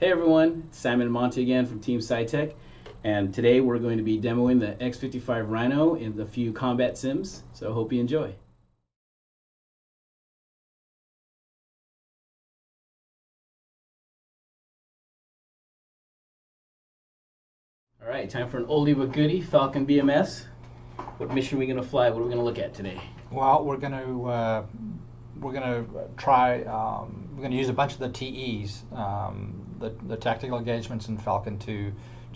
Hey everyone, it's Simon and Monty again from Team Saitek, and today we're going to be demoing the X-55 Rhino in a few combat sims, so I hope you enjoy. Alright, time for an oldie but goodie, Falcon BMS. What mission are we going to fly? What are we going to look at today? Well, we're going to try. We're going to use a bunch of the TEs, the tactical engagements in Falcon to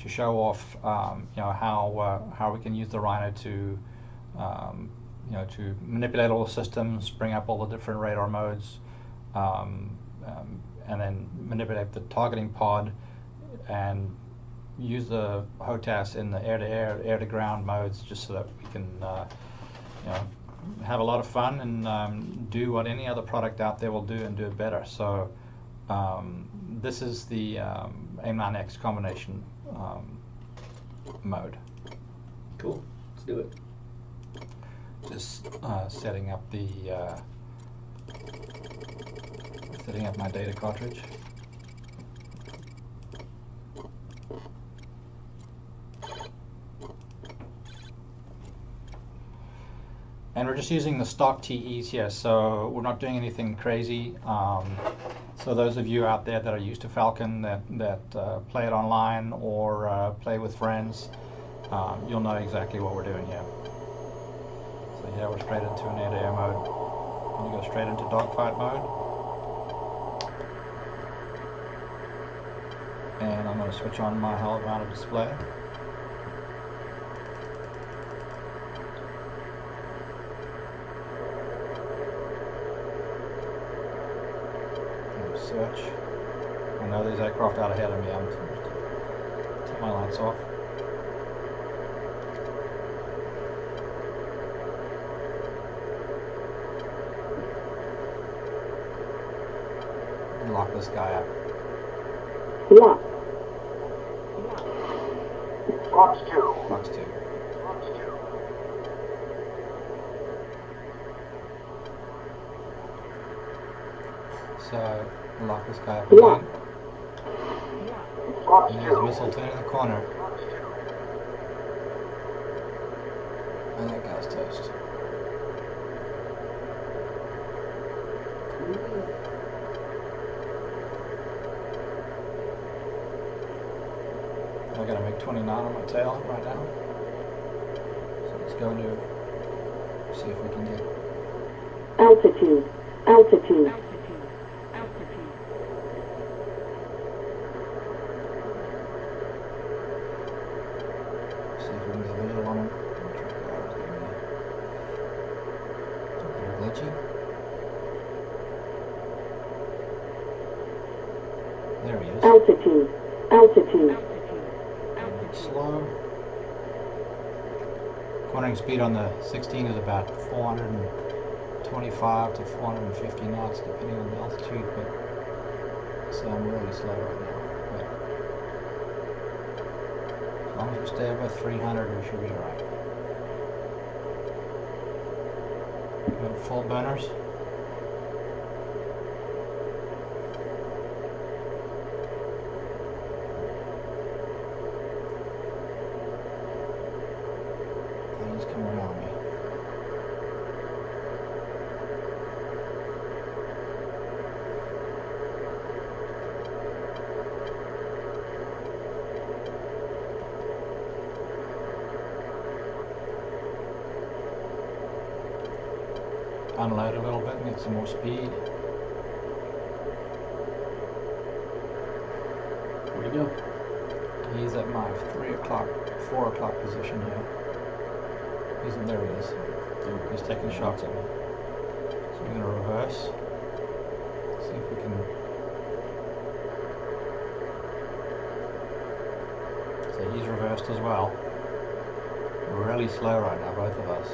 show off, how we can use the Rhino to, to manipulate all the systems, bring up all the different radar modes, and then manipulate the targeting pod, and use the HOTAS in the air-to-air, air-to-ground modes, just so that we can, have a lot of fun and do what any other product out there will do and do it better. So this is the AMRAAM X combination mode. Cool, let's do it. Just setting up my data cartridge. And we're just using the stock TEs here, so we're not doing anything crazy. So those of you out there that are used to Falcon, that play it online or play with friends, you'll know exactly what we're doing here. So yeah, we're straight into an air-to-air mode. And you go straight into dogfight mode. And I'm going to switch on my hologram display. Search. I know there's aircraft out ahead of me. I'm turn my lights off. And lock this guy up. Yeah. Box 2. Box 2. So lock this guy up again. And there's a missile turn in the corner. And that guy's toast. I gotta make 29 on my tail right now. So let's go to see if we can get altitude. Altitude. See if we can get a visual on him. It's a little glitchy. There he is. Altitude. Altitude. A bit slow. Cornering speed on the 16 is about 425 to 450 knots, depending on the altitude. But so I'm really slow right now. As long as we stay above 300, we should be alright. We have full burners. And he's coming around me. Unload a little bit and get some more speed. Where'd he go? He's at my 4 o'clock position here. There he is. He's taking shots at me. So I'm going to reverse. See if we can. So he's reversed as well. We're really slow right now, both of us.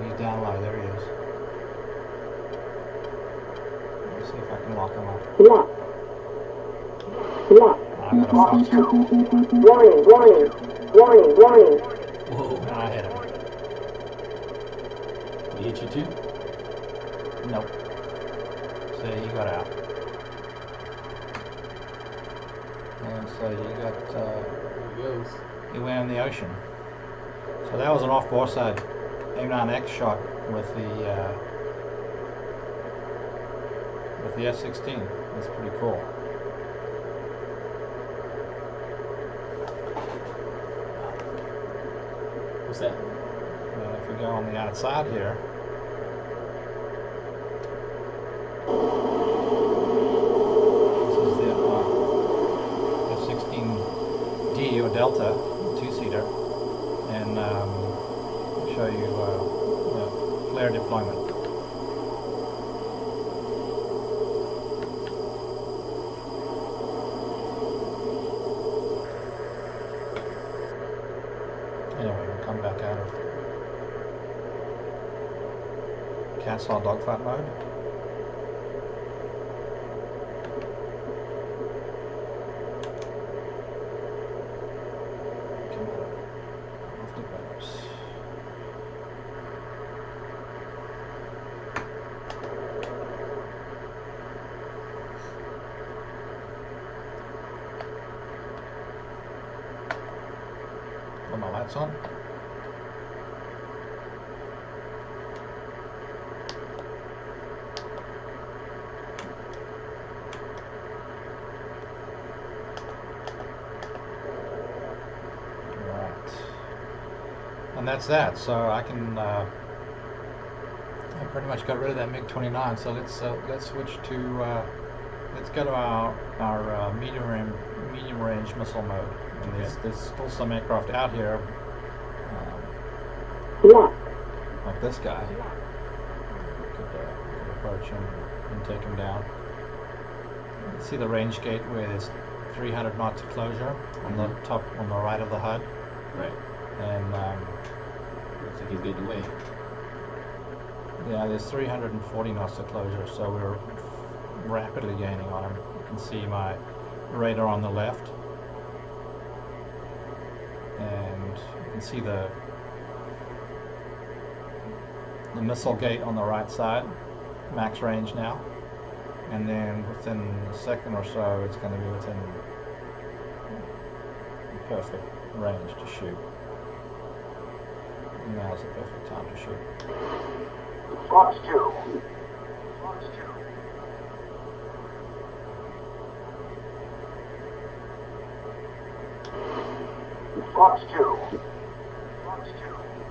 He's down low, there he is. Let me see if I can lock him up. Lock. Lock. I got a Fox 2. Warning, warning, warning, warning. Whoa, And I hit him. did he hit you too? Nope. So he got out. And so There he goes. he went in the ocean. So that was an off-boresight AMRAAM X shot with the F-16. That's pretty cool. What's that? If we go on the outside here, this is the F-16D or Delta, two-seater, and I'll show you the flare deployment. Anyway, we'll come back out of cancel dogfight mode. Come off the buttons. Put my lights on. And that's that. So I can I pretty much got rid of that MiG-29. So let's switch to let's go to our medium range missile mode. And there's still some aircraft out here, like this guy. Could approach him and take him down. You can see the range gate where there's 300 knots of closure on the top, on the right of the HUD. Right. And looks like he's getting away. yeah, there's 340 knots of closure, so we're rapidly gaining on him. You can see my radar on the left, and you can see the missile gate on the right side, max range now, and then within a second or so it's going to be within perfect range to shoot. Now's the perfect time to shoot. Fox 2. Fox 2. Fox 2. Fox 2.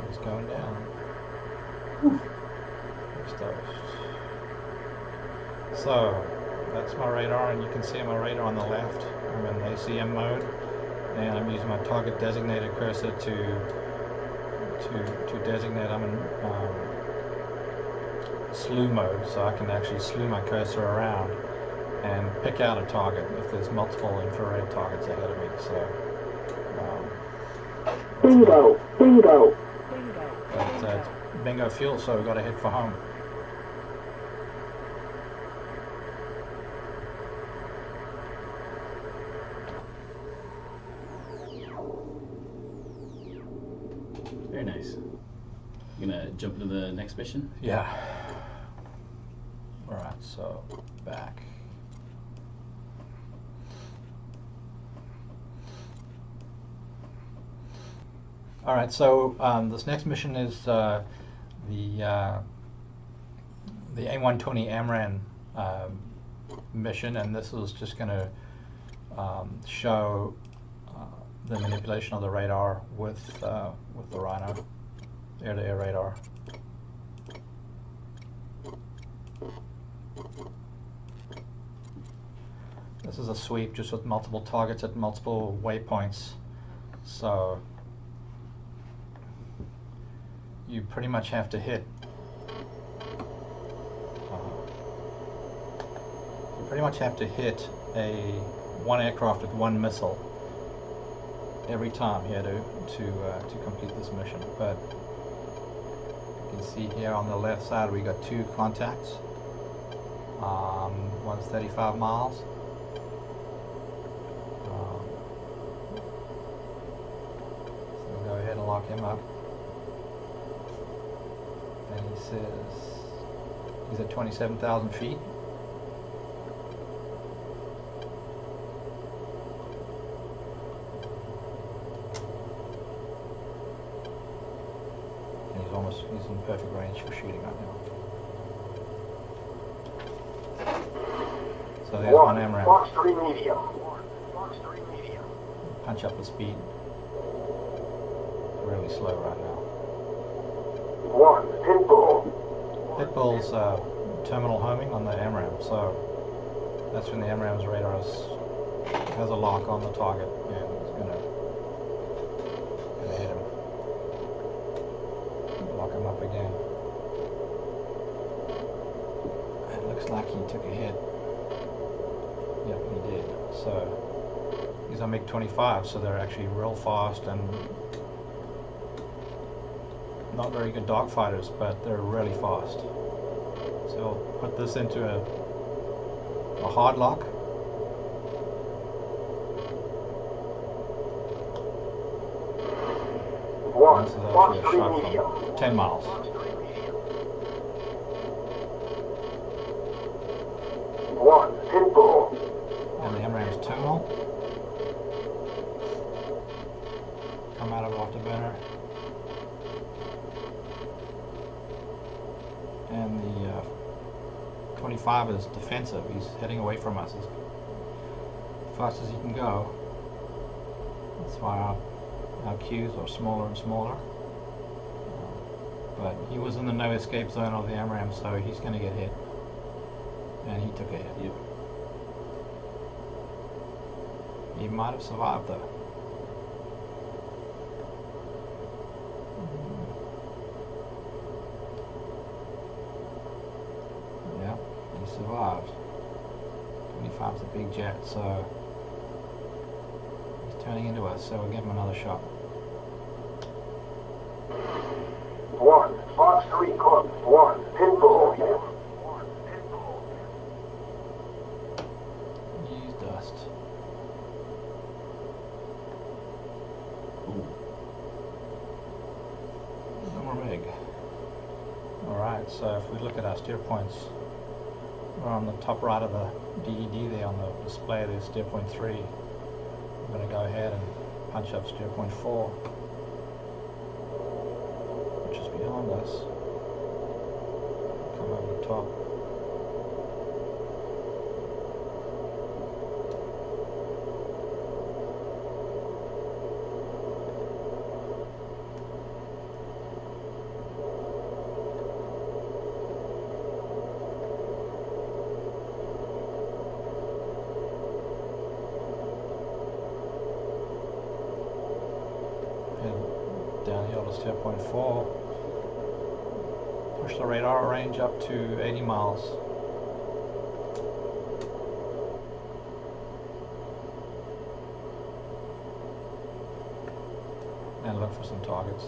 It's going down. So that's my radar, and you can see my radar on the left. I'm in ACM mode, and I'm using my target designated cursor to designate. I'm in slew mode, so I can actually slew my cursor around and pick out a target if there's multiple infrared targets ahead of me. So Bingo, bingo. it's bingo fuel, so we've got to head for home. Very nice. You gonna jump into the next mission? Yeah. Alright, so back. Alright, so this next mission is the AIM-120 AMRAAM mission, and this is just going to show the manipulation of the radar with the Rhino, air-to-air radar. This is a sweep just with multiple targets at multiple waypoints, so you pretty much have to hit one aircraft with one missile every time here to complete this mission. But you can see here on the left side we got two contacts. One's 35 miles. So we'll go ahead and lock him up. And he says he's at 27,000 feet. almost, he's in perfect range for shooting right now. So there's one AMRAAM. Fox 3 medium. Fox 3 medium. Punch up the speed. Really slow right now. 1 Pitbull. Pitbull's terminal homing on the AMRAAM, so that's when the AMRAAM's radar has a lock on the target and it's gonna hit him. Lock him up again. It looks like he took a hit. Yep, he did. So these are MiG-25, so they're actually real fast and not very good dogfighters, but they're really fast. So I'll put this into a hard lock. This is actually a shot from 10 miles. 1 Pitbull. And the AMRAAM's terminal. Come out of afterburner. And the 25 is defensive. He's heading away from us as fast as he can go. That's why our Qs are smaller and smaller. But he was in the no escape zone of the AMRAAM, so he's going to get hit. And he took a hit. Yep. He might have survived though. Yeah, he survived. 25's a big jet, so he's turning into us, so we'll give him another shot. 1 Fox 3 Club. 1 Pitbull. Use dust. No more MiG. Alright, so if we look at our steer points, we're on the top right of the DED there on the display, there's steer point 3. I'm going to go ahead and punch up steer point 4, which is behind us. Come over the top. Downhill to steer point 4. Push the radar range up to 80 miles. And look for some targets.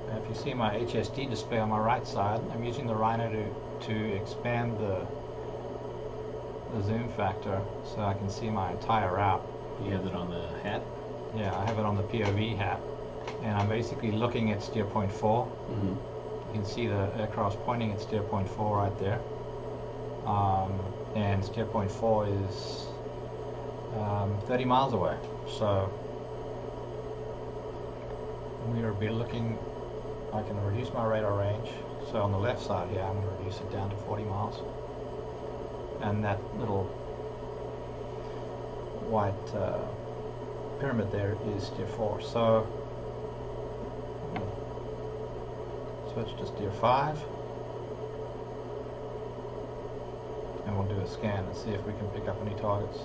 And if you see my HSD display on my right side, I'm using the Rhino to expand the zoom factor so I can see my entire route. You have it on the hat? Yeah, I have it on the POV hat, and I'm basically looking at steer point 4. Mm-hmm. You can see the aircraft pointing at steer point 4 right there, and steer point 4 is 30 miles away, so we will be looking. I can reduce my radar range, so on the left side here I'm going to reduce it down to 40 miles. And that little white pyramid there is steer 4. So switch to steer 5, and we'll do a scan and see if we can pick up any targets,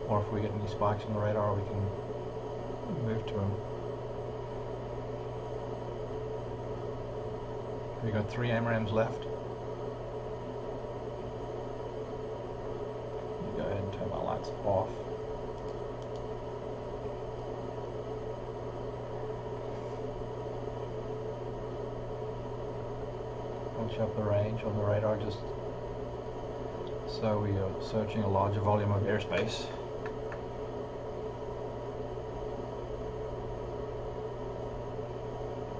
or if we get any spikes in the radar, we can move to them. We got 3 AMRAAMs left. Go ahead and turn my lights off. Punch up the range on the radar just so we are searching a larger volume of airspace.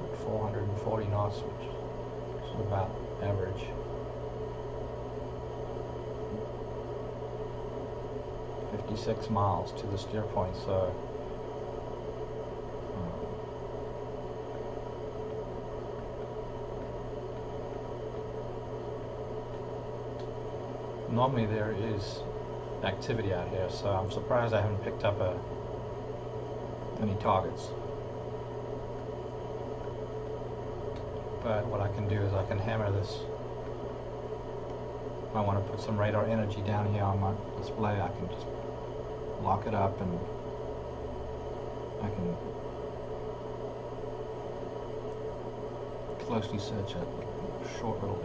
At 440 knots, which is about average. 56 miles to the steer point, so normally there is activity out here, so I'm surprised I haven't picked up any targets. But what I can do is I can hammer this. If I want to put some radar energy down here on my display, I can just lock it up and I can closely search a short little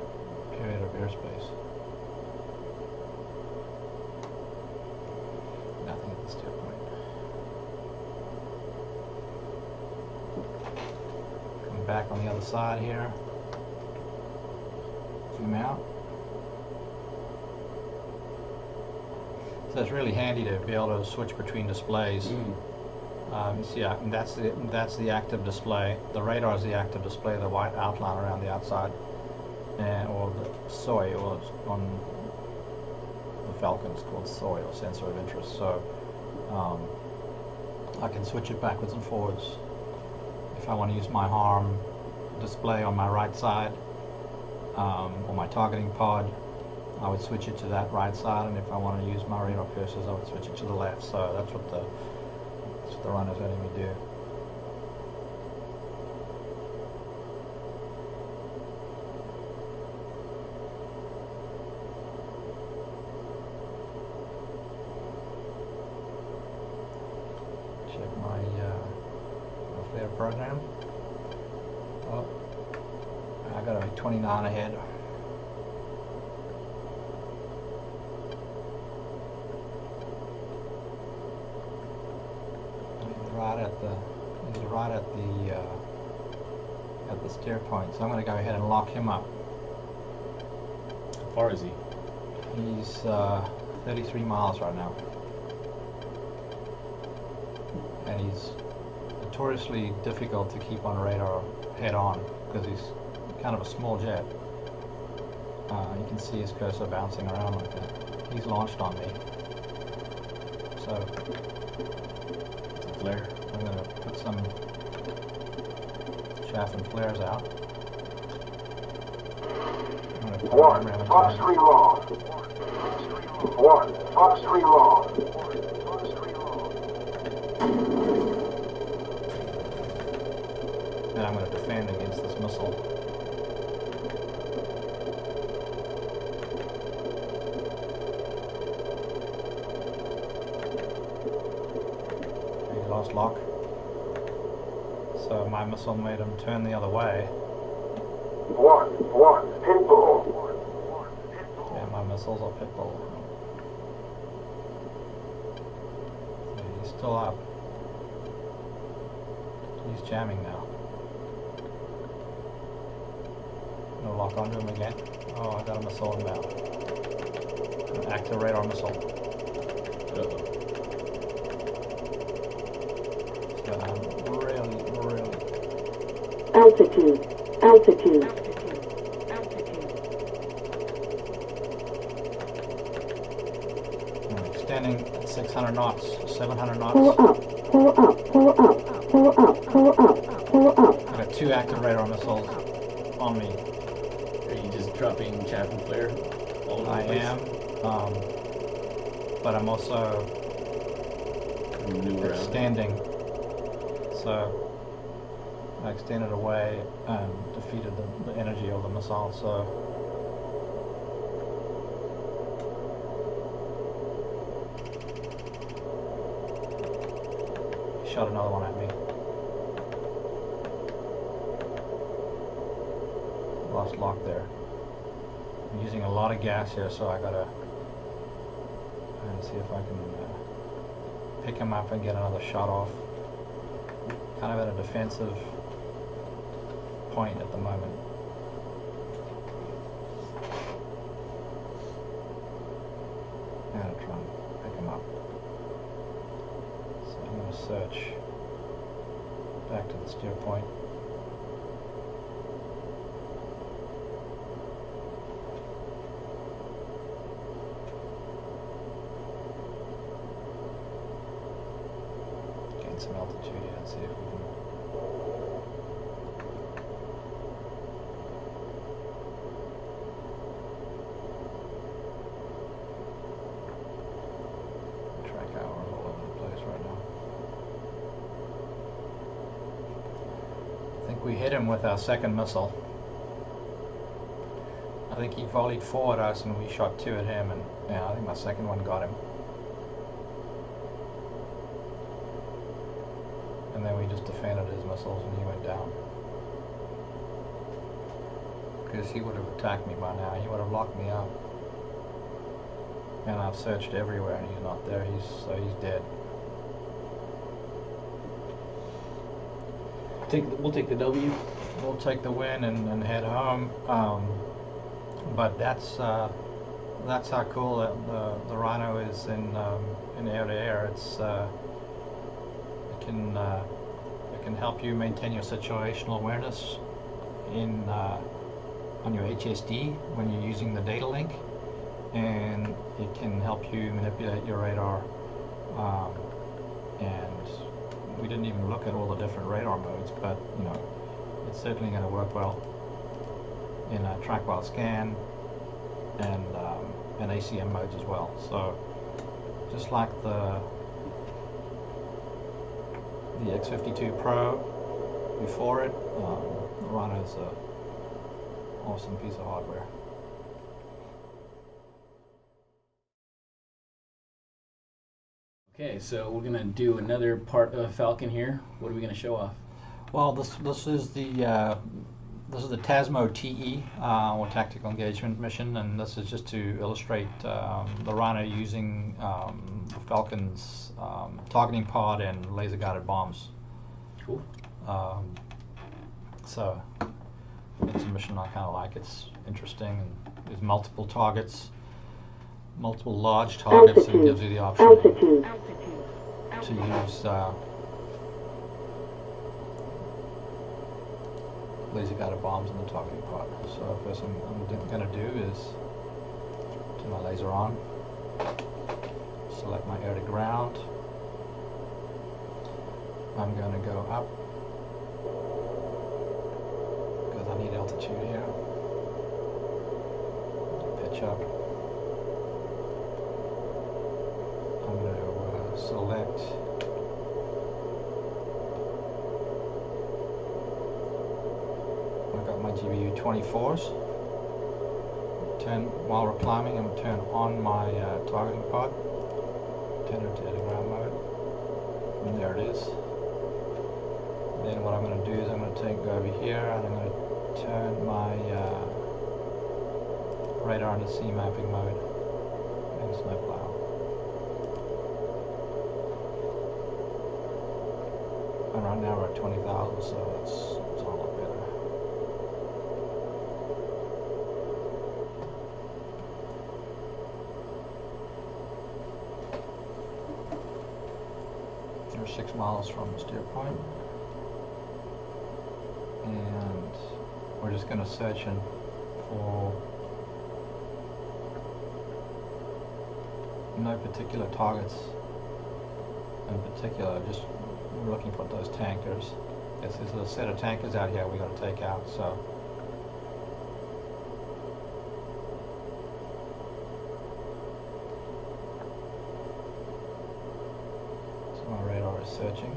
period of airspace. Nothing at the steer point. Come back on the other side here. Zoom out. So it's really handy to be able to switch between displays. See, that's the active display. The radar is the active display, the white outline around the outside, or the SOI, or on the Falcon it's called SOI, or sensor of interest. So I can switch it backwards and forwards. If I want to use my HMCS display on my right side, or my targeting pod, I would switch it to that right side, and if I want to use my radar piercers, I would switch it to the left. So that's what the runner's letting me do. Check my flare program. Oh, I got to be 29 ahead. Right at the steer point, so I'm going to go ahead and lock him up. How far is he? He's 33 miles right now, and he's notoriously difficult to keep on radar head on because he's kind of a small jet. You can see his cursor bouncing around like that. He's launched on me, so Flare. I'm going to put some chaff and flares out. One, Fox 3 long. 1, Fox 3 long. And I'm going to defend against this missile. He lost lock. So my missile made him turn the other way. 1, pinball. Yeah, my missiles are pitbull. Yeah, he's still up. He's jamming now. Gonna lock onto him again. Oh, I got a missile inbound. An active radar missile. Altitude. I'm extending at 600 knots, 700 knots. Pull up. I got 2 active radar missiles on me. Are you just dropping chaff and flare all over I the place? am, but I'm also extending. So I extended away and defeated the energy of the missile. So he shot another one at me. Lost lock there. I'm using a lot of gas here, so I gotta see if I can pick him up and get another shot off. Kind of at a defensive point at the moment. I'm gonna try and pick him up. So I'm gonna search back to the steer point. some altitude here and see if we can. Track hours all over the place right now. I think we hit him with our second missile. I think he volleyed 4 at us and we shot 2 at him, and yeah, I think my second one got him. And then we just defended his missiles and he went down. Because he would have attacked me by now, he would have locked me up. And I've searched everywhere and he's not there, so he's dead. We'll take the W. We'll take the win and head home. But that's how cool the Rhino is in air-to-air. It's it can help you maintain your situational awareness on your HSD when you're using the data link, and it can help you manipulate your radar. And we didn't even look at all the different radar modes, but you know, it's certainly going to work well in a track while scan and ACM modes as well. So just like the X-52 Pro before it, the Rhino is an awesome piece of hardware. Okay, so we're gonna do another part of Falcon here. What are we gonna show off? Well, this is the TASMO TE, or Tactical Engagement Mission, and this is just to illustrate the Rhino using the Falcon's targeting pod and laser guided bombs. Cool. So it's a mission I kind of like. It's interesting, and there's multiple targets, multiple large targets, and it gives you the option to use laser guided bombs in the targeting pod. So first thing I'm going to do is turn my laser on, select my air to ground. I'm going to go up because I need altitude here. Pitch up. I'm going to select I've got my GBU 24s. While we're climbing, I'm going to turn on my targeting pod. Turn it to ground mode. And there it is. Then what I'm going to do is I'm going to go over here and I'm going to turn my radar into C mapping mode and snowplow. And right now we're at 20,000, so it's a lot better. We're 6 miles from the steer point, and we're just going to search for no particular targets in particular, just we're looking for those tankers. There's a set of tankers out here we got to take out, so my radar is searching.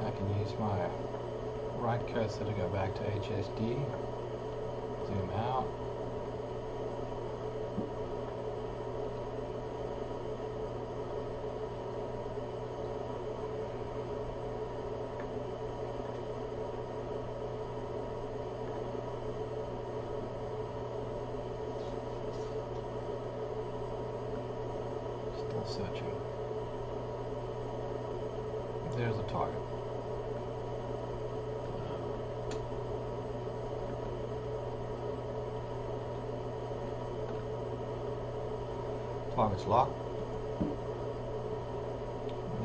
I can use my right cursor to go back to HSD, zoom out, still searching. There's a target. Target's locked.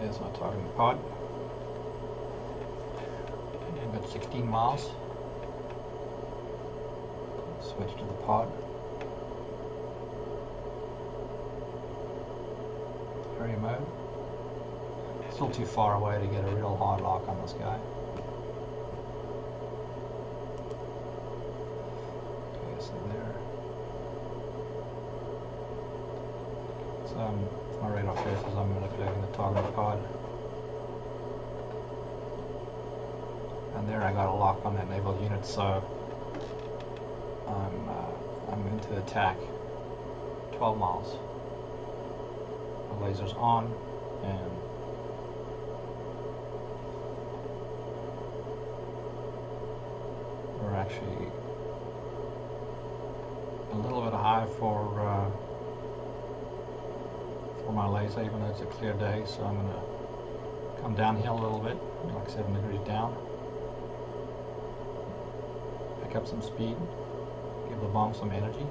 There's my targeting pod. I've got 16 miles. Switch to the pod. Area mode. Still too far away to get a real hard lock on this guy. Okay, so there. So if my radar faces, I'm manipulating the target pod. And there I got a lock on that naval unit, so I'm going to attack 12 miles. The laser's on, and we're actually a little bit high for my laser, even though it's a clear day. So I'm going to come downhill a little bit, like 7 degrees down. Pick up some speed, give the bomb some energy.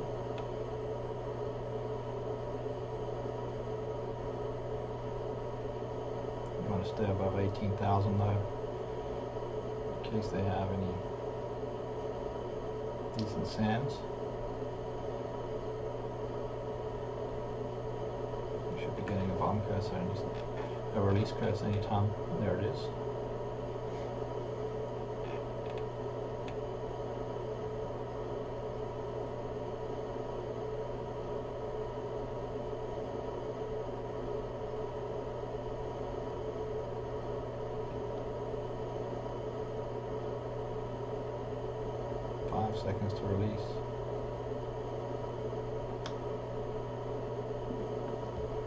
You want to stay above 18,000 though, in case they have any decent sands. You should be getting a bomb cursor and a release cursor anytime. There it is. Seconds to release.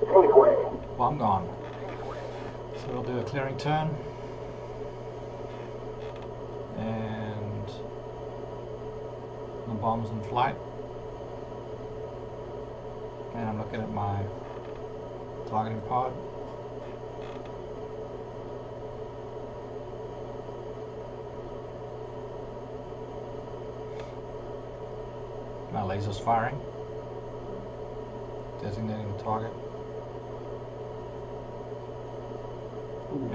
Safeway. Bomb gone. So we'll do a clearing turn. And the bomb's in flight. And I'm looking at my targeting pod. My laser's firing, designating the target,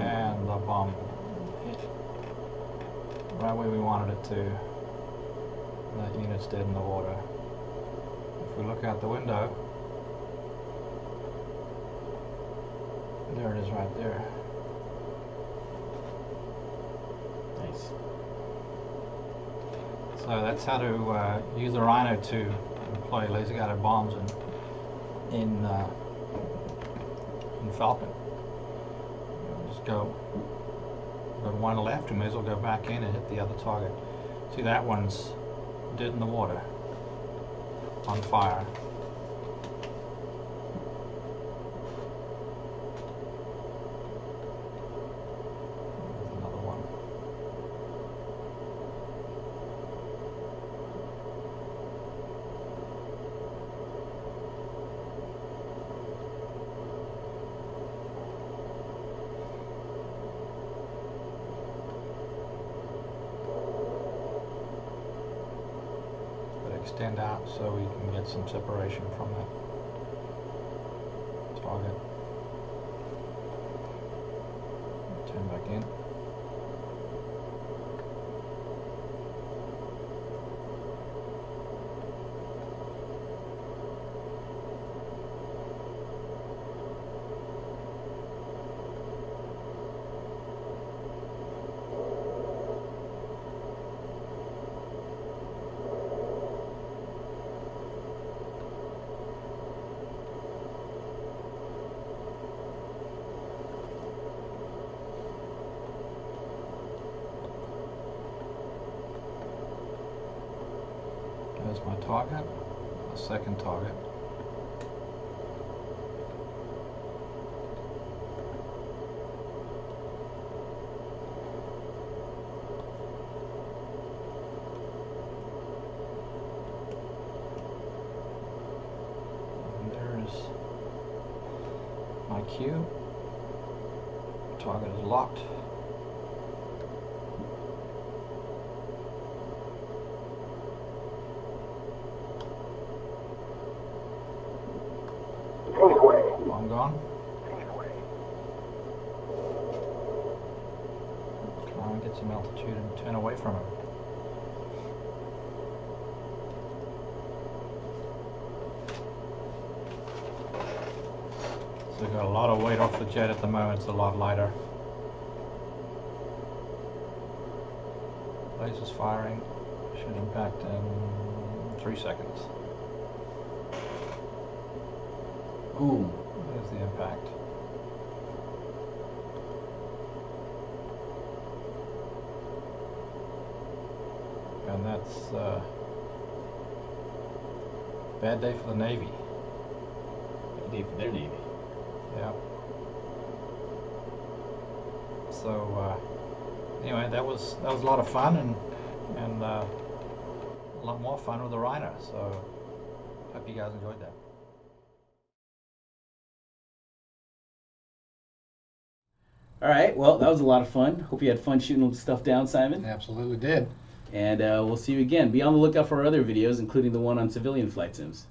and the bomb hit right where we wanted it to. That unit's dead in the water. If we look out the window, there it is right there. Nice. So that's how to use the Rhino to employ laser guided bombs in Falcon. Just go one left, and may as well go back in and hit the other target. See, that one's dead in the water, on fire. There's another one. Extend out so we can get some separation from that target. Turn back in. There's my target, a second target. And there's my cue. Target is locked. gone. Try and get some altitude and turn away from him. So we've got a lot of weight off the jet at the moment, it's a lot lighter. Laser's firing, should impact in 3 seconds. Boom. There's the impact. And that's bad day for the Navy. Bad day for their Navy. Yeah. So anyway, that was a lot of fun and a lot more fun with the Rhino. So hope you guys enjoyed that. All right, well, that was a lot of fun. Hope you had fun shooting stuff down, Simon. Absolutely did. And we'll see you again. Be on the lookout for our other videos, including the one on civilian flight sims.